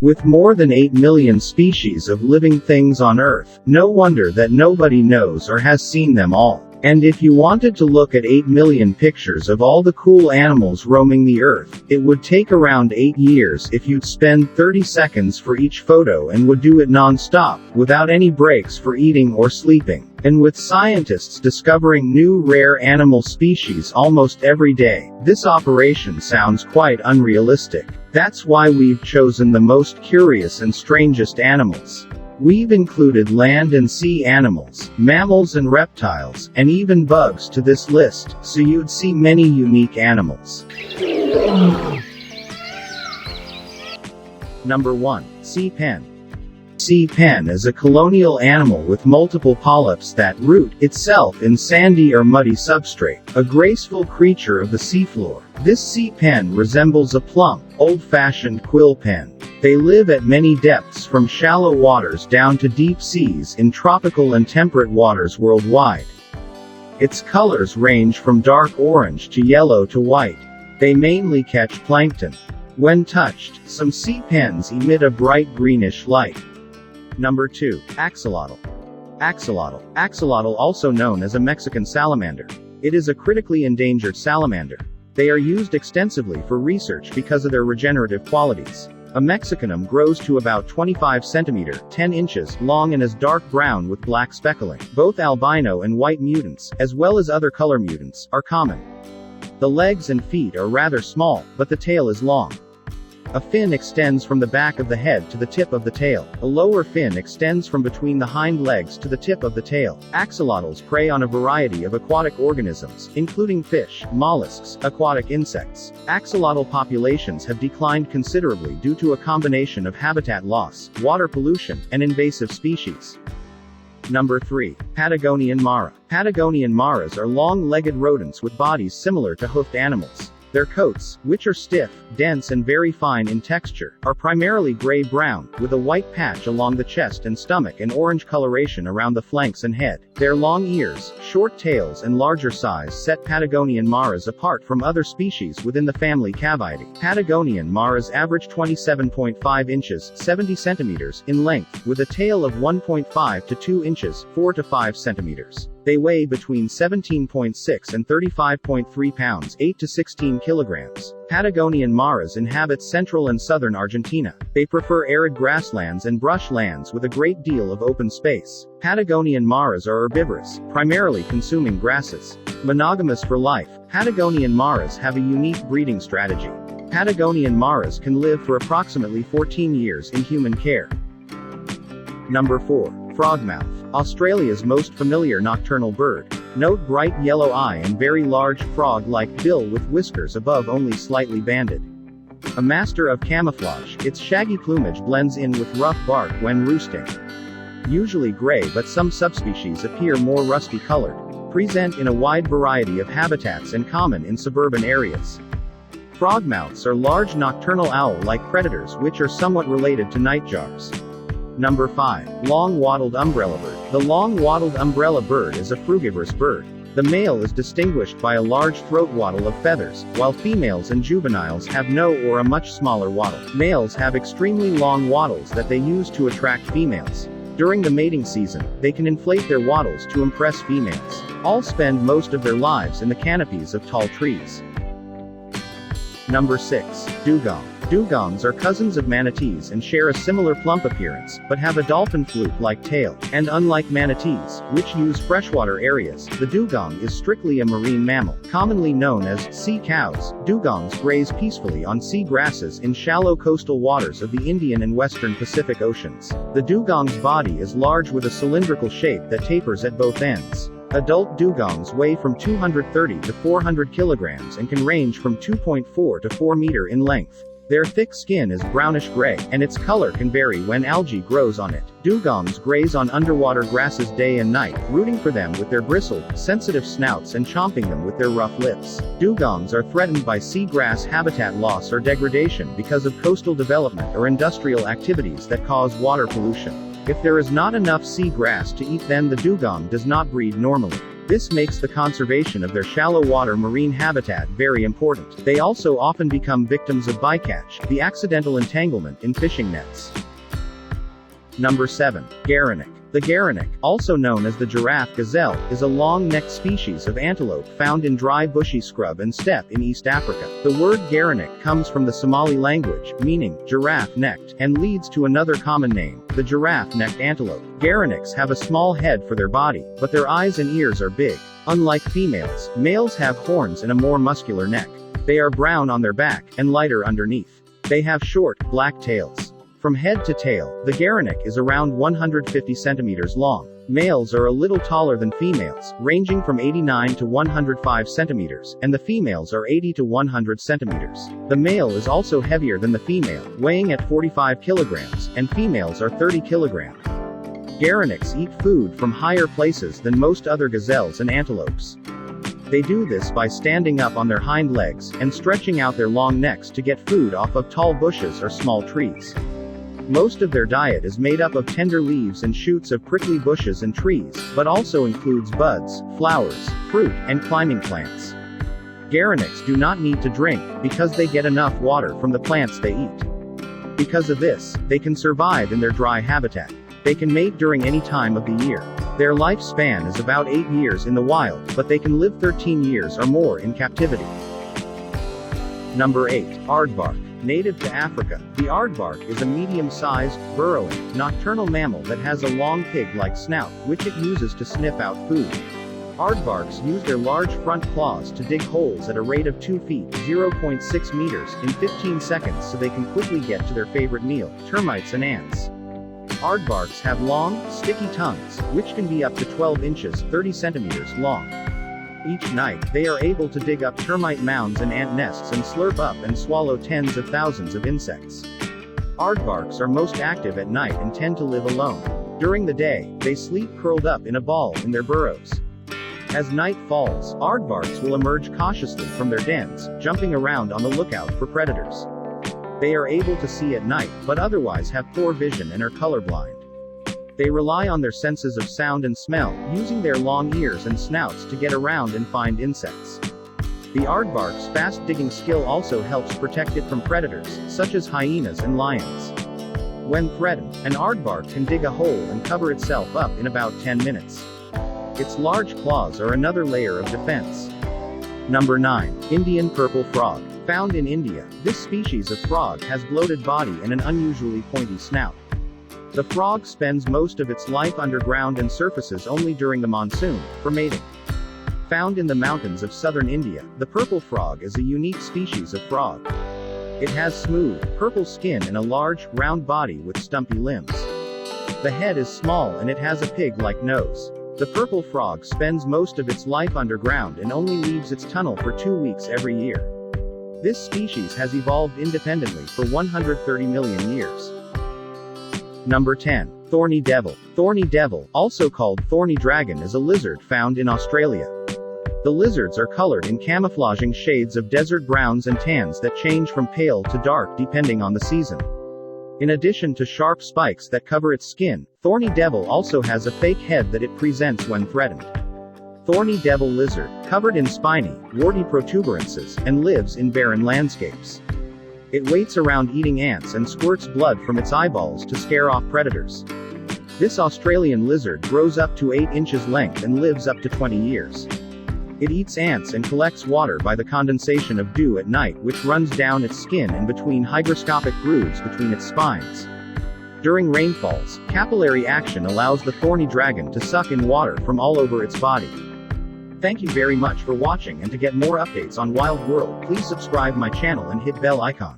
With more than 8 million species of living things on Earth, no wonder that nobody knows or has seen them all. And if you wanted to look at 8 million pictures of all the cool animals roaming the Earth, it would take around 8 years if you'd spend 30 seconds for each photo and would do it non-stop, without any breaks for eating or sleeping. And with scientists discovering new rare animal species almost every day, this operation sounds quite unrealistic. That's why we've chosen the most curious and strangest animals. We've included land and sea animals, mammals and reptiles, and even bugs to this list, so you'd see many unique animals. Number 1. Sea pen. Sea pen is a colonial animal with multiple polyps that root itself in sandy or muddy substrate, a graceful creature of the seafloor. This sea pen resembles a plump, old-fashioned quill pen. They live at many depths from shallow waters down to deep seas in tropical and temperate waters worldwide. Its colors range from dark orange to yellow to white. They mainly catch plankton. When touched, some sea pens emit a bright greenish light. Number 2. Axolotl. Axolotl. Axolotl, also known as a Mexican salamander. It is a critically endangered salamander. They are used extensively for research because of their regenerative qualities. A Mexicanum grows to about 25 cm, 10 inches, long and is dark brown with black speckling. Both albino and white mutants, as well as other color mutants, are common. The legs and feet are rather small, but the tail is long. A fin extends from the back of the head to the tip of the tail. A lower fin extends from between the hind legs to the tip of the tail. Axolotls prey on a variety of aquatic organisms, including fish, mollusks, aquatic insects. Axolotl populations have declined considerably due to a combination of habitat loss, water pollution, and invasive species. Number 3. Patagonian mara. Patagonian maras are long-legged rodents with bodies similar to hoofed animals. Their coats, which are stiff, dense and very fine in texture, are primarily gray-brown, with a white patch along the chest and stomach and orange coloration around the flanks and head. Their long ears, short tails and larger size set Patagonian maras apart from other species within the family Caviidae. Patagonian maras average 27.5 inches, 70 centimeters, in length, with a tail of 1.5 to 2 inches, 4 to 5 centimeters. They weigh between 17.6 and 35.3 pounds, 8 to 16 kilograms. Patagonian maras inhabit central and southern Argentina. They prefer arid grasslands and brush lands with a great deal of open space. Patagonian maras are herbivorous, primarily consuming grasses. Monogamous for life, Patagonian maras have a unique breeding strategy. Patagonian maras can live for approximately 14 years in human care. Number 4. Frogmouth. Australia's most familiar nocturnal bird. Note bright yellow eye and very large frog-like bill with whiskers above only slightly banded. A master of camouflage, its shaggy plumage blends in with rough bark when roosting. Usually gray, but some subspecies appear more rusty colored. Present in a wide variety of habitats and common in suburban areas. Frogmouths are large nocturnal owl-like predators which are somewhat related to nightjars. Number 5. Long-wattled Umbrellabird. The long-wattled Umbrellabird is a frugivorous bird. The male is distinguished by a large throat wattle of feathers, while females and juveniles have no or a much smaller wattle. Males have extremely long wattles that they use to attract females. During the mating season, they can inflate their wattles to impress females. All spend most of their lives in the canopies of tall trees. Number 6. Dugong. Dugongs are cousins of manatees and share a similar plump appearance, but have a dolphin fluke-like tail. And unlike manatees, which use freshwater areas, the dugong is strictly a marine mammal. Commonly known as sea cows, dugongs graze peacefully on sea grasses in shallow coastal waters of the Indian and Western Pacific Oceans. The dugong's body is large with a cylindrical shape that tapers at both ends. Adult dugongs weigh from 230 to 400 kilograms and can range from 2.4 to 4 meter in length. Their thick skin is brownish-gray, and its color can vary when algae grows on it. Dugongs graze on underwater grasses day and night, rooting for them with their bristled, sensitive snouts and chomping them with their rough lips. Dugongs are threatened by seagrass habitat loss or degradation because of coastal development or industrial activities that cause water pollution. If there is not enough seagrass to eat, then the dugong does not breed normally. This makes the conservation of their shallow water marine habitat very important. They also often become victims of bycatch, the accidental entanglement in fishing nets. Number 7. Gerenuk. The Gerenuk, also known as the giraffe gazelle, is a long-necked species of antelope found in dry bushy scrub and steppe in East Africa. The word Gerenuk comes from the Somali language, meaning giraffe-necked, and leads to another common name, the giraffe-necked antelope. Gerenuks have a small head for their body, but their eyes and ears are big. Unlike females, males have horns and a more muscular neck. They are brown on their back, and lighter underneath. They have short, black tails. From head to tail, the Gerenuk is around 150 centimeters long. Males are a little taller than females, ranging from 89 to 105 centimeters, and the females are 80 to 100 centimeters. The male is also heavier than the female, weighing at 45 kilograms, and females are 30 kilograms. Gerenuks eat food from higher places than most other gazelles and antelopes. They do this by standing up on their hind legs, and stretching out their long necks to get food off of tall bushes or small trees. Most of their diet is made up of tender leaves and shoots of prickly bushes and trees, but also includes buds, flowers, fruit, and climbing plants. Gerenuks do not need to drink, because they get enough water from the plants they eat. Because of this, they can survive in their dry habitat. They can mate during any time of the year. Their lifespan is about 8 years in the wild, but they can live 13 years or more in captivity. Number 8. Aardvark. Native to Africa, the aardvark is a medium-sized, burrowing, nocturnal mammal that has a long pig-like snout, which it uses to sniff out food. Aardvarks use their large front claws to dig holes at a rate of 2 feet (0.6 meters) in 15 seconds so they can quickly get to their favorite meal, termites and ants. Aardvarks have long, sticky tongues, which can be up to 12 inches (30 centimeters) long. Each night, they are able to dig up termite mounds and ant nests and slurp up and swallow tens of thousands of insects. Aardvarks are most active at night and tend to live alone. During the day, they sleep curled up in a ball in their burrows. As night falls, aardvarks will emerge cautiously from their dens, jumping around on the lookout for predators. They are able to see at night, but otherwise have poor vision and are colorblind. They rely on their senses of sound and smell, using their long ears and snouts to get around and find insects. The aardvark's fast-digging skill also helps protect it from predators, such as hyenas and lions. When threatened, an aardvark can dig a hole and cover itself up in about 10 minutes. Its large claws are another layer of defense. Number 9. Indian purple frog. Found in India, this species of frog has bloated body and an unusually pointy snout. The frog spends most of its life underground and surfaces only during the monsoon, for mating. Found in the mountains of southern India, the purple frog is a unique species of frog. It has smooth, purple skin and a large, round body with stumpy limbs. The head is small and it has a pig-like nose. The purple frog spends most of its life underground and only leaves its tunnel for 2 weeks every year. This species has evolved independently for 130 million years. Number 10. Thorny devil. Thorny devil, also called thorny dragon, is a lizard found in Australia. The lizards are colored in camouflaging shades of desert browns and tans that change from pale to dark depending on the season. In addition to sharp spikes that cover its skin, thorny devil also has a fake head that it presents when threatened. Thorny devil lizard, covered in spiny, warty protuberances, and lives in barren landscapes. It waits around eating ants and squirts blood from its eyeballs to scare off predators. This Australian lizard grows up to 8 inches length and lives up to 20 years. It eats ants and collects water by the condensation of dew at night, which runs down its skin and between hygroscopic grooves between its spines. During rainfalls, capillary action allows the thorny dragon to suck in water from all over its body. Thank you very much for watching, and to get more updates on Wild World, please subscribe my channel and hit bell icon.